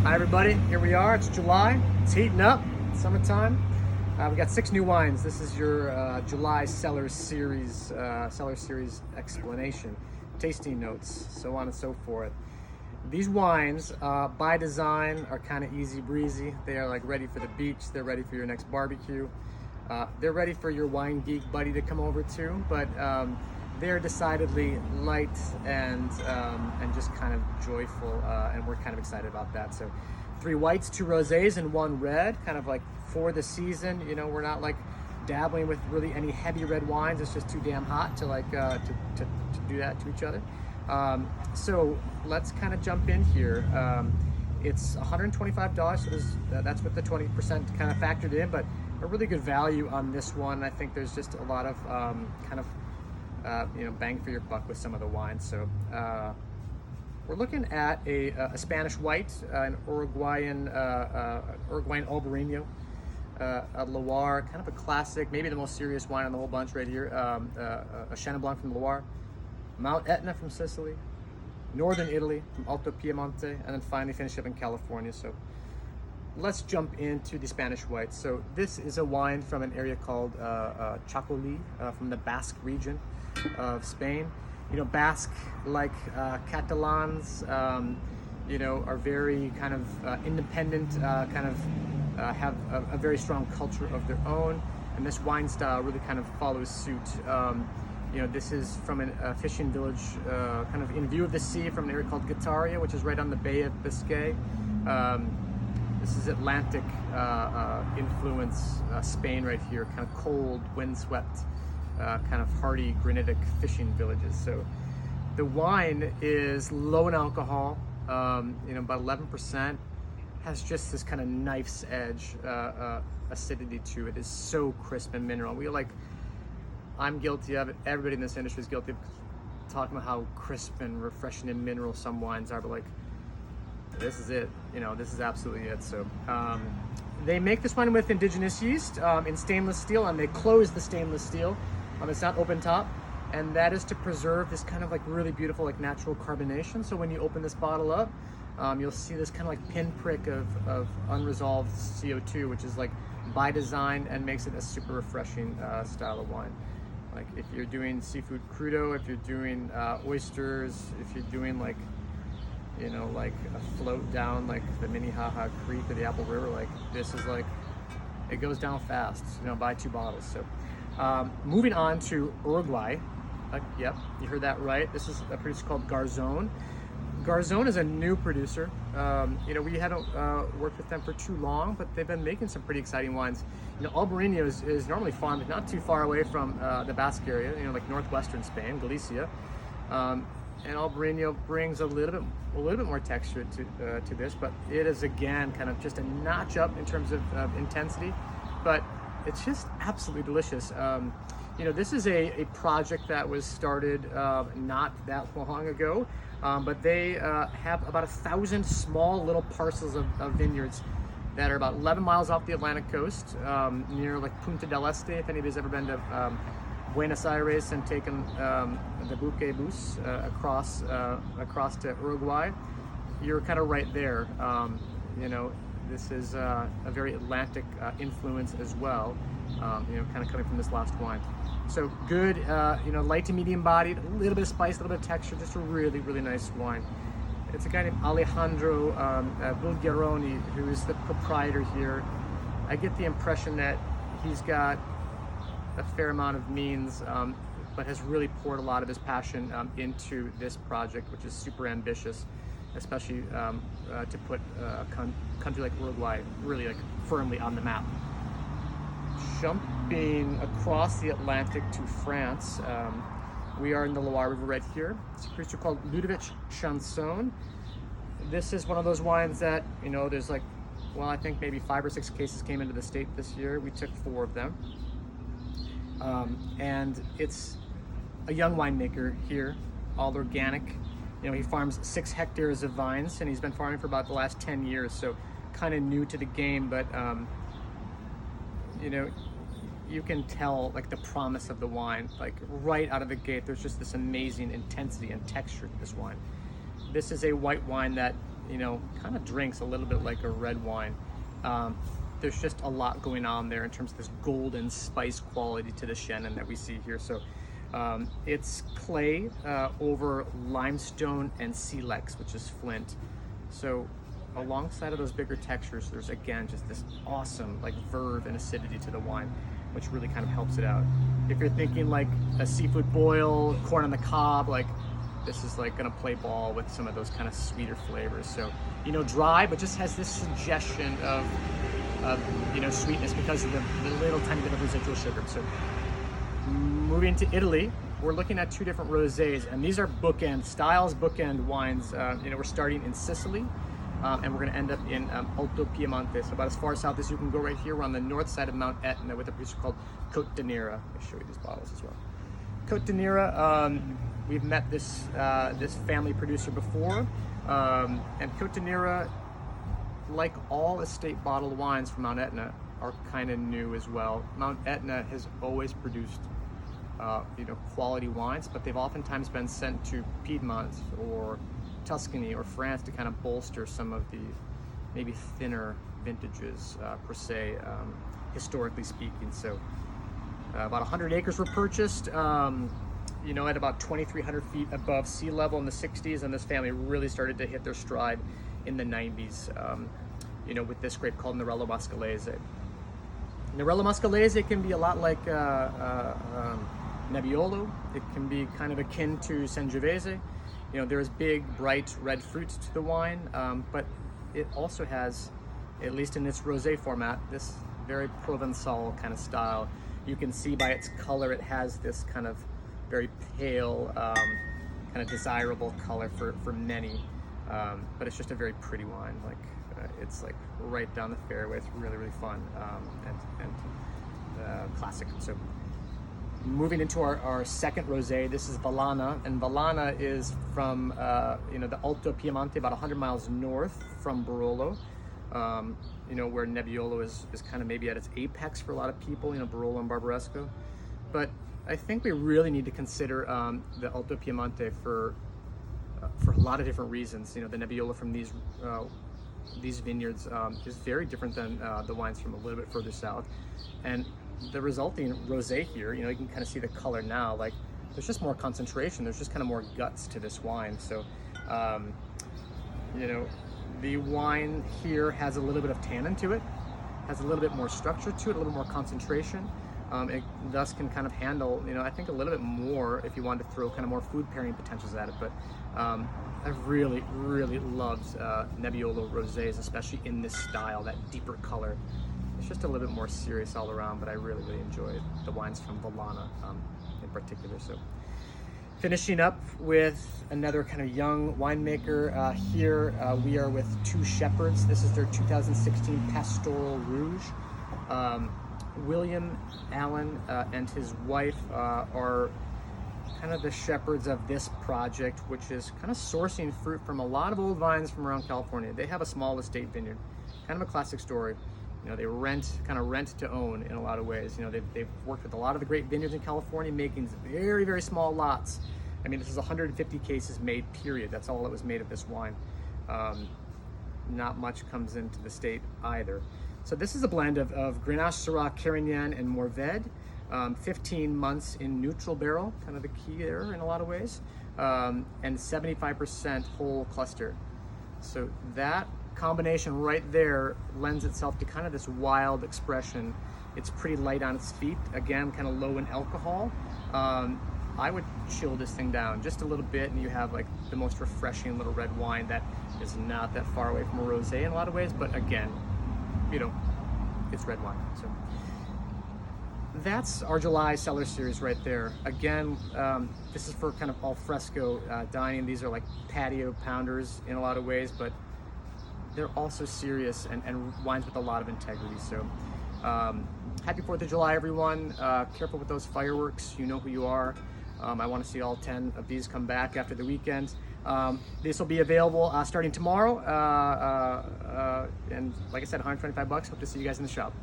Hi everybody, here we are. It's July. It's heating up. It's summertime. We got 6 new wines. This is your July Cellar Series explanation, tasting notes, so on and so forth. These wines, by design, are kind of easy breezy. They are like ready for the beach. They're ready for your next barbecue. They're ready for your wine geek buddy to come over to, but they're decidedly light and just kind of joyful, and we're kind of excited about that. So 3 whites, 2 rosés, and 1 red, kind of like for the season. You know, we're not like dabbling with really any heavy red wines. It's just too damn hot to like to do that to each other. So let's kind of jump in here. It's $125, so that's with the 20% kind of factored in, but a really good value on this one. I think there's just a lot of kind of bang for your buck with some of the wines. So we're looking at a Spanish white, an Uruguayan Albarino, a Loire, kind of a classic, maybe the most serious wine on the whole bunch right here. A Chenin Blanc from Loire, Mount Etna from Sicily, Northern Italy from Alto Piemonte, and then finally finish up in California. So let's jump into the Spanish white. So this is a wine from an area called Chacolí, from the Basque region of Spain. You know, Basque, like Catalans, are very kind of independent, have a very strong culture of their own, and this wine style really kind of follows suit. This is from a fishing village, kind of in view of the sea, from an area called Guetaria, which is right on the Bay of Biscay. This is Atlantic influence Spain right here, kind of cold, windswept, kind of hardy granitic fishing villages. So the wine is low in alcohol, about 11%, has just this kind of knife's edge acidity to it. It's so crisp and mineral. I'm guilty of it. Everybody in this industry is guilty of talking about how crisp and refreshing and mineral some wines are, but this is it. This is absolutely it. So they make this wine with indigenous yeast in stainless steel, and they close the stainless steel. It's not open top, and that is to preserve this kind of like really beautiful, like natural carbonation. So when you open this bottle up, you'll see this kind of like pinprick of unresolved CO2, which is like by design and makes it a super refreshing style of wine. Like if you're doing seafood crudo, if you're doing oysters, if you're doing like a float down like the Minnehaha Creek or the Apple River, like this is like, it goes down fast. Buy 2 bottles. So moving on to Uruguay. Yep, you heard that right. This is a producer called Garzón. Garzón is a new producer. We haven't worked with them for too long, but they've been making some pretty exciting wines. Albarino is normally farmed not too far away from the Basque area, like northwestern Spain, Galicia. And Albarino brings a little bit more texture to this, but it is again kind of just a notch up in terms of intensity, but it's just absolutely delicious. This is a project that was started not that long ago, but they have about 1,000 small little parcels of vineyards that are about 11 miles off the Atlantic coast, near like Punta del Este. If anybody's ever been to Buenos Aires and taken the Buque bus across to Uruguay, you're kind of right there. This is a very Atlantic influence as well, kind of coming from this last wine. So good, light to medium bodied, a little bit of spice, a little bit of texture, just a really, really nice wine. It's a guy named Alejandro Bulgaroni, who is the proprietor here. I get the impression that he's got a fair amount of means, but has really poured a lot of his passion into this project, which is super ambitious, especially to put a country like Uruguay really like firmly on the map. Jumping across the Atlantic to France, we are in the Loire River right here. It's a producer called Ludovic Chanson. This is one of those wines that, there's like, I think maybe 5 or 6 cases came into the state this year. We took 4 of them. And it's a young winemaker here, all organic. He farms 6 hectares of vines, and he's been farming for about the last 10 years, so kind of new to the game, but you can tell like the promise of the wine, like right out of the gate. There's just this amazing intensity and texture to this wine. This is a white wine that you know, kind of drinks a little bit like a red wine. There's just a lot going on there in terms of this golden spice quality to the Chenin that we see here. So it's clay over limestone and silex, which is flint. So alongside of those bigger textures, there's again just this awesome like verve and acidity to the wine, which really kind of helps it out. If you're thinking like a seafood boil, corn on the cob, like this is like gonna play ball with some of those kind of sweeter flavors. So, you know, dry, but just has this suggestion of you know, sweetness because of the little tiny bit of residual sugar. So moving to Italy, we're looking at two different rosés, and these are bookend styles, bookend wines. You know, we're starting in Sicily, and we're gonna end up in Alto Piemonte. So about as far south as you can go right here. We're on the north side of Mount Etna with a producer called Côte de Nera. I'll show you these bottles as well. Côte de Nera, we've met this family producer before, and Côte de Nera, like all estate bottled wines from Mount Etna, are kind of new as well. Mount Etna has always produced you know, quality wines, but they've oftentimes been sent to Piedmont or Tuscany or France to kind of bolster some of the maybe thinner vintages per se, historically speaking. So about 100 acres were purchased, you know, at about 2,300 feet above sea level in the 60s, and this family really started to hit their stride in the 90s, you know, with this grape called Nerello Muscalese. Nerello Muscalese can be a lot like Nebbiolo. It can be kind of akin to Sangiovese. You know, there's big, bright red fruits to the wine, but it also has, at least in its rosé format, this very Provençal kind of style. You can see by its color, it has this kind of very pale, kind of desirable color for many. But it's just a very pretty wine. Like it's like right down the fairway. It's really, really fun and classic. So moving into our second rosé, this is Valana, and Valana is from you know, the Alto Piemonte, about 100 miles north from Barolo. You know, where Nebbiolo is kind of maybe at its apex for a lot of people. You know, Barolo and Barbaresco, but I think we really need to consider the Alto Piemonte for a lot of different reasons. You know, the Nebbiolo from these vineyards is very different than the wines from a little bit further south, and the resulting rosé here, you know, you can kind of see the color now. Like there's just more concentration. There's just kind of more guts to this wine. So, you know, the wine here has a little bit of tannin to it, has a little bit more structure to it, a little bit more concentration. It thus can kind of handle, you know, I think a little bit more if you wanted to throw kind of more food pairing potentials at it. But I've really, really loved Nebbiolo rosés, especially in this style, that deeper color. It's just a little bit more serious all around, but I really, really enjoyed the wines from Valana in particular. So finishing up with another kind of young winemaker. Here we are with Two Shepherds. This is their 2016 Pastoral Rouge. William Allen and his wife are kind of the shepherds of this project, which is kind of sourcing fruit from a lot of old vines from around California. They have a small estate vineyard, kind of a classic story. You know, they kind of rent to own in a lot of ways. You know, they've worked with a lot of the great vineyards in California, making very, very small lots. I mean, this is 150 cases made, period. That's all that was made of this wine. Not much comes into the state either. So this is a blend of Grenache, Syrah, Carignan, and Mourvèdre. 15 months in neutral barrel, kind of the key there in a lot of ways, and 75% whole cluster. So that combination right there lends itself to kind of this wild expression. It's pretty light on its feet, again, kind of low in alcohol. I would chill this thing down just a little bit, and you have like the most refreshing little red wine that is not that far away from a rosé in a lot of ways, but again, you know, it's red wine. So that's our July Cellar series right there. Again, this is for kind of al fresco dining. These are like patio pounders in a lot of ways, but they're also serious and wines with a lot of integrity. So happy 4th of July, everyone. Careful with those fireworks. You know who you are. I want to see all 10 of these come back after the weekend. This will be available starting tomorrow. And like I said, $125. Hope to see you guys in the shop.